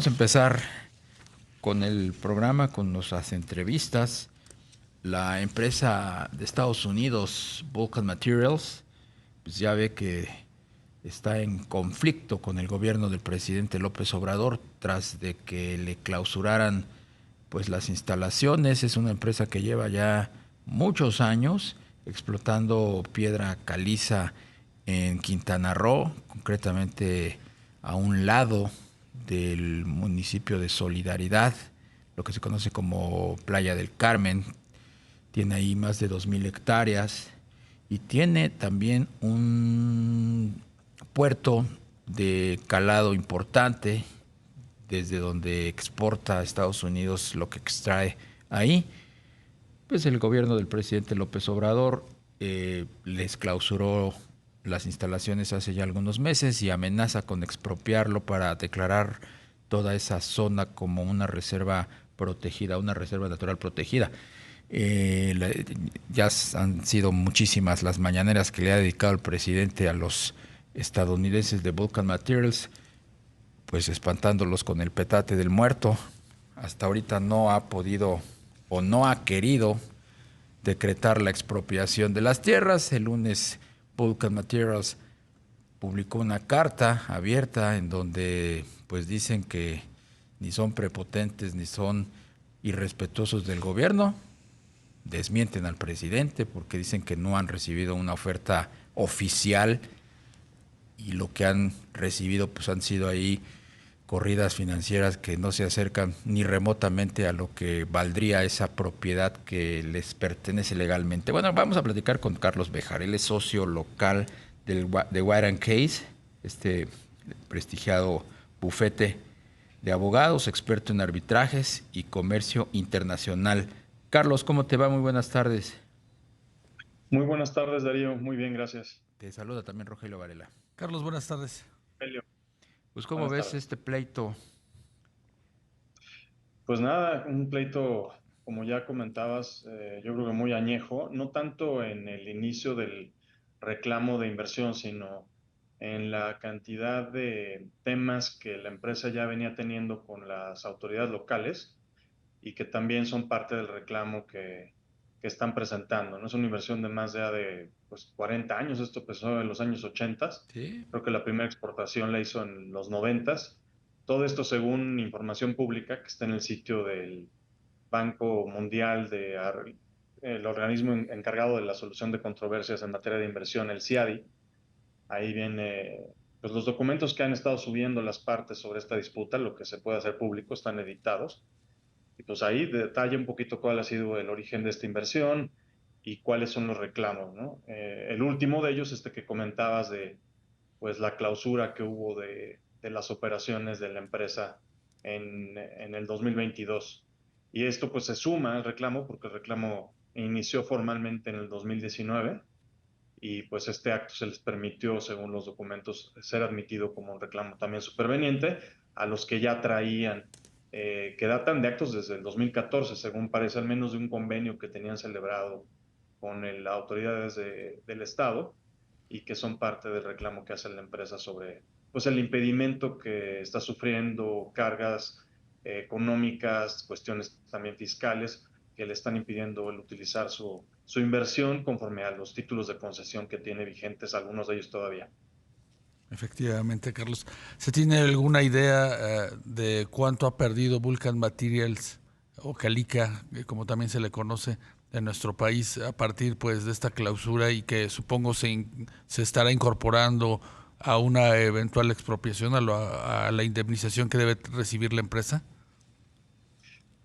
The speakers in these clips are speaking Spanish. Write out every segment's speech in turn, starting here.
Vamos a empezar con el programa, con nuestras entrevistas. La empresa de Estados Unidos, Vulcan Materials, pues ya ve que está en conflicto con el gobierno del presidente López Obrador tras de que le clausuraran pues las instalaciones. Es una empresa que lleva ya muchos años explotando piedra caliza en Quintana Roo, concretamente a un lado del municipio de Solidaridad, lo que se conoce como Playa del Carmen. Tiene ahí más de 2.000 hectáreas y tiene también un puerto de calado importante desde donde exporta a Estados Unidos lo que extrae ahí. Pues el gobierno del presidente López Obrador les clausuró las instalaciones hace ya algunos meses y amenaza con expropiarlo para declarar toda esa zona como una reserva protegida, una reserva natural protegida. Ya han sido muchísimas las mañaneras que le ha dedicado el presidente a los estadounidenses de Vulcan Materials, pues espantándolos con el petate del muerto. Hasta ahorita no ha podido o no ha querido decretar la expropiación de las tierras. El lunes Vulcan Materials publicó una carta abierta en donde pues dicen que ni son prepotentes ni son irrespetuosos del gobierno. Desmienten al presidente porque dicen que no han recibido una oferta oficial y lo que han recibido pues han sido ahí corridas financieras que no se acercan ni remotamente a lo que valdría esa propiedad que les pertenece legalmente. Bueno, vamos a platicar con Carlos Bejar. Él es socio local de White Case, este prestigiado bufete de abogados, experto en arbitrajes y comercio internacional. Carlos, ¿cómo te va? Muy buenas tardes. Muy buenas tardes, Darío. Muy bien, gracias. Te saluda también Rogelio Varela. Carlos, buenas tardes. Elio, Pues, ¿cómo buenas ves tardes. este pleito? Pues nada, un pleito, como ya comentabas, yo creo que muy añejo, no tanto en el inicio del reclamo de inversión, sino en la cantidad de temas que la empresa ya venía teniendo con las autoridades locales y que también son parte del reclamo que están presentando. No es una inversión de más ya de pues, 40 años, esto empezó en los años 80. Sí. Creo que la primera exportación la hizo en los 90. Todo esto según información pública que está en el sitio del Banco Mundial, el organismo encargado de la solución de controversias en materia de inversión, el CIADI. Ahí viene pues, los documentos que han estado subiendo las partes sobre esta disputa, lo que se puede hacer público, están editados. Y pues ahí detalla un poquito cuál ha sido el origen de esta inversión y cuáles son los reclamos, ¿no? El último de ellos, este que comentabas de pues la clausura que hubo de las operaciones de la empresa en el 2022. Y esto pues se suma al reclamo porque el reclamo inició formalmente en el 2019 y pues este acto se les permitió, según los documentos, ser admitido como un reclamo también superveniente a los que ya traían, que datan de actos desde el 2014, según parece, al menos de un convenio que tenían celebrado con las autoridades del Estado y que son parte del reclamo que hace la empresa sobre pues, el impedimento que está sufriendo, cargas económicas, cuestiones también fiscales que le están impidiendo el utilizar su inversión conforme a los títulos de concesión que tiene vigentes, algunos de ellos todavía. Efectivamente, Carlos. ¿Se tiene alguna idea de cuánto ha perdido Vulcan Materials o Calica, como también se le conoce en nuestro país, a partir pues de esta clausura y que supongo se estará incorporando a una eventual expropiación, a la indemnización que debe recibir la empresa?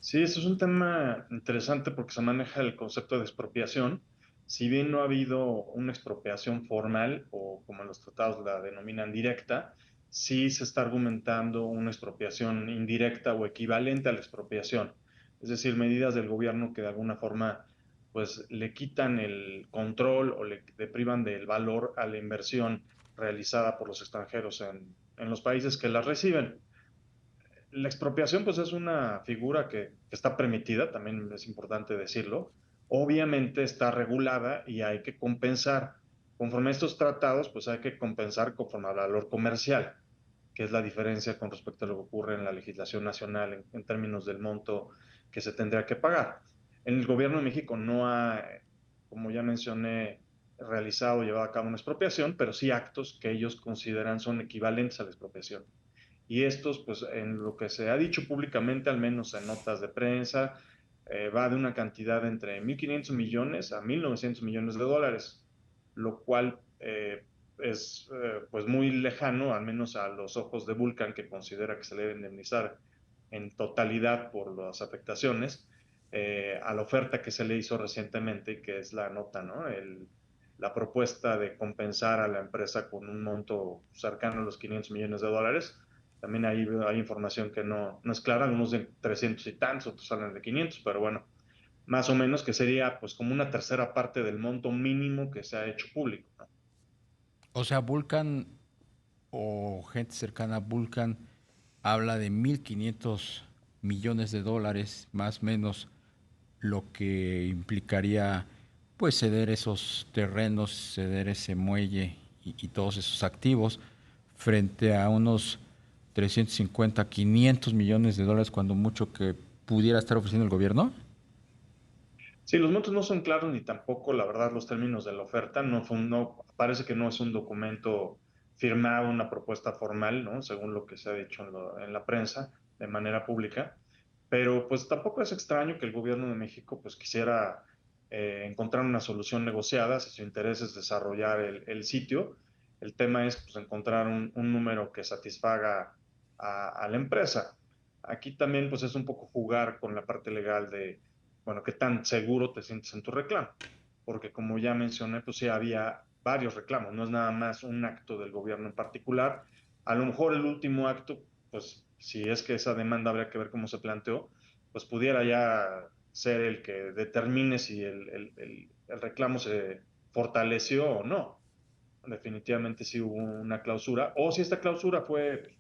Sí, eso es un tema interesante porque se maneja el concepto de expropiación. Si bien no ha habido una expropiación formal o como en los tratados la denominan directa, sí se está argumentando una expropiación indirecta o equivalente a la expropiación. Es decir, medidas del gobierno que de alguna forma pues le quitan el control o le privan del valor a la inversión realizada por los extranjeros en los países que las reciben. La expropiación, pues, es una figura que está permitida, también es importante decirlo. Obviamente está regulada y hay que compensar. Conforme a estos tratados, pues hay que compensar conforme al valor comercial. que es la diferencia con respecto a lo que ocurre en la legislación nacional en términos del monto que se tendría que pagar. En el gobierno de México no ha, como ya mencioné, realizado o llevado a cabo una expropiación, pero sí actos que ellos consideran son equivalentes a la expropiación. Y estos, pues en lo que se ha dicho públicamente, al menos en notas de prensa, va de una cantidad entre 1.500 millones a 1.900 millones de dólares, lo cual es pues muy lejano, al menos a los ojos de Vulcan, que considera que se le debe indemnizar en totalidad por las afectaciones, a la oferta que se le hizo recientemente, que es la nota, ¿no? La propuesta de compensar a la empresa con un monto cercano a los 500 millones de dólares. También hay información que no es clara, algunos de 300 y tantos, otros hablan de 500, pero bueno, más o menos que sería pues como una tercera parte del monto mínimo que se ha hecho público, ¿no? O sea, Vulcan o gente cercana a Vulcan habla de 1.500 millones de dólares, más o menos lo que implicaría pues ceder esos terrenos, ceder ese muelle y todos esos activos frente a unos 350, 500 millones de dólares cuando mucho que pudiera estar ofreciendo el gobierno. Sí, los montos no son claros ni tampoco, la verdad, los términos de la oferta. Parece que no es un documento firmado, una propuesta formal, ¿no? Según lo que se ha dicho en la prensa de manera pública. Pero pues tampoco es extraño que el gobierno de México pues quisiera encontrar una solución negociada si su interés es desarrollar el sitio. El tema es pues encontrar un número que satisfaga a la empresa. Aquí también pues es un poco jugar con la parte legal de bueno, qué tan seguro te sientes en tu reclamo. Porque como ya mencioné, pues sí había varios reclamos, no es nada más un acto del gobierno en particular. A lo mejor el último acto, pues si es que esa demanda habría que ver cómo se planteó, pues pudiera ya ser el que determine si el reclamo se fortaleció o no. Definitivamente sí hubo una clausura, o si esta clausura fue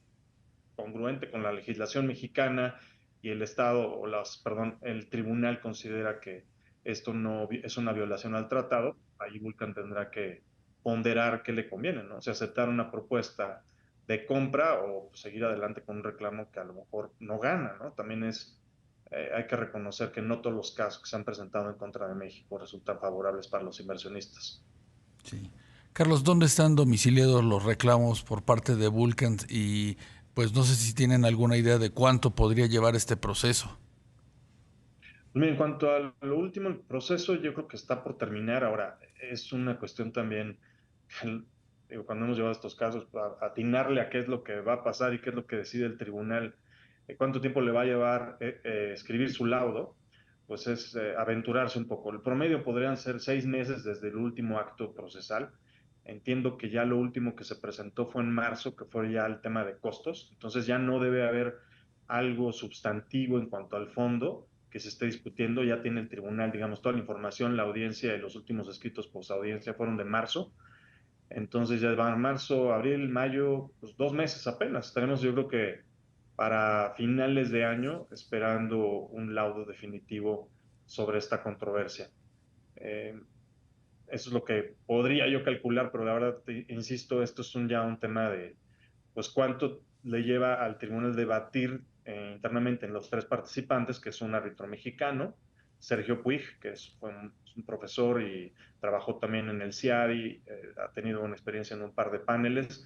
congruente con la legislación mexicana y el Estado, perdón, el tribunal considera que esto no es una violación al tratado, ahí Vulcan tendrá que ponderar qué le conviene, ¿no? O sea, aceptar una propuesta de compra o seguir adelante con un reclamo que a lo mejor no gana, ¿no? También hay que reconocer que no todos los casos que se han presentado en contra de México resultan favorables para los inversionistas. Sí. Carlos, ¿dónde están domiciliados los reclamos por parte de Vulcan? Y pues no sé si tienen alguna idea de cuánto podría llevar este proceso. Pues mira, en cuanto a lo último, el proceso yo creo que está por terminar. Ahora, es una cuestión también, digo, cuando hemos llevado estos casos, atinarle a qué es lo que va a pasar y qué es lo que decide el tribunal, cuánto tiempo le va a llevar escribir su laudo, pues es aventurarse un poco. El promedio podrían ser 6 meses desde el último acto procesal. Entiendo que ya lo último que se presentó fue en marzo, que fue ya el tema de costos, entonces ya no debe haber algo sustantivo en cuanto al fondo que se esté discutiendo. Ya tiene el tribunal, digamos, toda la información, la audiencia y los últimos escritos post audiencia fueron de marzo. Entonces ya van marzo, abril, mayo, pues 2 meses apenas. Estaremos yo creo que para finales de año esperando un laudo definitivo sobre esta controversia. Eh, Eso es lo que podría yo calcular, pero la verdad, insisto, esto es ya un tema de, pues, cuánto le lleva al tribunal debatir internamente en los tres participantes, que es un árbitro mexicano, Sergio Puig, que es un profesor y trabajó también en el CIADI, ha tenido una experiencia en un par de paneles,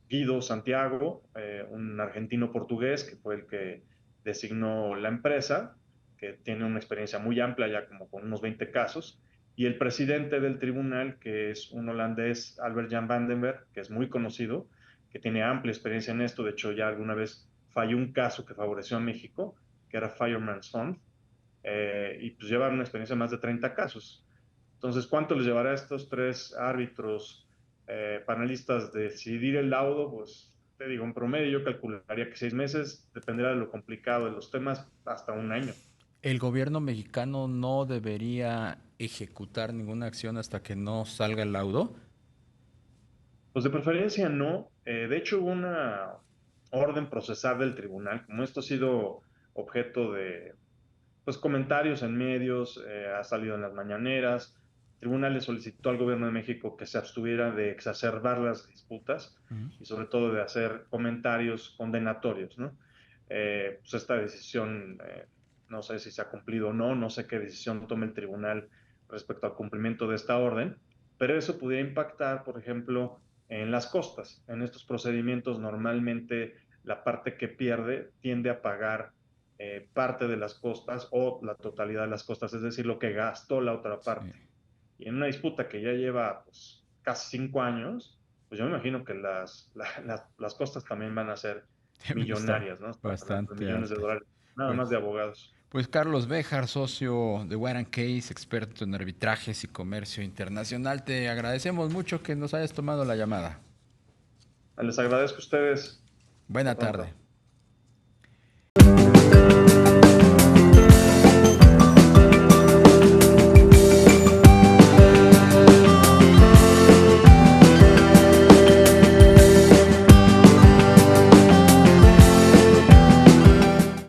Guido Santiago, un argentino portugués, que fue el que designó la empresa, que tiene una experiencia muy amplia, ya como con unos 20 casos, y el presidente del tribunal, que es un holandés, Albert Jan van den Berg, que es muy conocido, que tiene amplia experiencia en esto. De hecho, ya alguna vez falló un caso que favoreció a México, que era Fireman's Fund, y pues llevan una experiencia de más de 30 casos. Entonces, ¿cuánto les llevará a estos tres árbitros panelistas decidir el laudo? Pues te digo, en promedio yo calcularía que 6 meses, dependerá de lo complicado de los temas, hasta un año. El gobierno mexicano no debería ejecutar ninguna acción hasta que no salga el laudo. Pues de preferencia no. De hecho, hubo una orden procesal del tribunal, como esto ha sido objeto de pues, comentarios en medios, ha salido en las mañaneras. tribunal le solicitó al gobierno de México que se abstuviera de exacerbar las disputas y sobre todo de hacer comentarios condenatorios, ¿no? Pues esta decisión, no sé si se ha cumplido o no, no sé qué decisión tome el tribunal respecto al cumplimiento de esta orden, pero eso pudiera impactar, por ejemplo, en las costas. En estos procedimientos normalmente la parte que pierde tiende a pagar parte de las costas o la totalidad de las costas, es decir, lo que gastó la otra Sí. parte. Y en una disputa que ya lleva pues, casi 5 años, pues yo me imagino que las costas también van a ser Deben estar millonarias, ¿no? Estamos hablando de bastante millones de altas. dólares, nada Pues, más de abogados. pues Carlos Béjar, socio de White Case, experto en arbitrajes y comercio internacional, te agradecemos mucho que nos hayas tomado la llamada. Les agradezco a ustedes. Buena Hasta pronto. tarde.